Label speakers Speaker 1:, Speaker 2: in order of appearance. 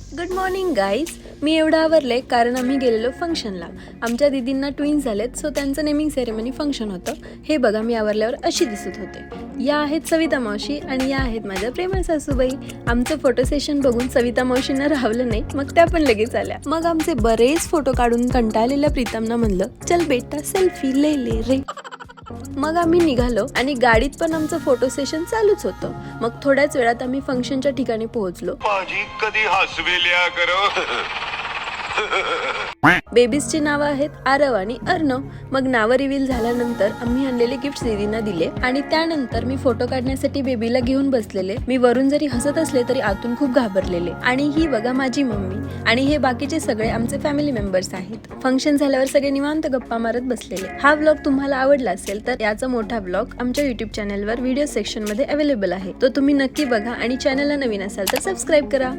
Speaker 1: Good morning guys. मी एवढं आवरले कारण आम्ही गेलेलो फंक्शनला. आमच्या दीदींना ट्विन्स झालेत, सो त्यांचं नेमिंग सेरेमनी फंक्शन होतं. हे बघा, मी आवरल्यावर अशी दिसत होते. या आहेत सविता मावशी आणि या आहेत माझ्या प्रेमळ सासूबाई. आमचं फोटो सेशन बघून सविता मावशींना राहवलं नाही, मग त्या पण लगेच आल्या. मग आमचे बरेच फोटो काढून कंटाळलेल्या प्रीतमना म्हणलं, चल बेटा सेल्फी ले ले रे. मग आम्ही निघालो आणि गाडीत पण आमचं फोटो सेशन चालूच होतं. मग थोड्याच वेळात आम्ही फंक्शनच्या ठिकाणी पोहोचलो.
Speaker 2: माझी कधी हसविल्या करो.
Speaker 1: बेबीजची नावं आहेत आरव आणि अर्णव. मग नावं रिव्हील झाल्यानंतर आम्ही आणलेले गिफ्ट दीदींना दिले आणि त्यानंतर मी फोटो काढण्यासाठी बेबीला घेऊन बसलेले. मी वरून जरी हसत असले तरी आतून खूप घाबरलेले. आणि ही बघा माझी मम्मी आणि हे बाकीचे सगळे आमचे फॅमिली मेंबर्स आहेत. फंक्शन झाल्यावर सगळे निवांत गप्पा मारत बसलेले. हा व्लॉग तुम्हाला आवडला असेल तर याचा मोठा व्लॉग आमच्या युट्यूब चॅनलवर व्हिडिओ सेक्शन मध्ये अवेलेबल आहे. तो तुम्ही नक्की बघा आणि चॅनलला नवीन असाल तर सबस्क्राईब करा.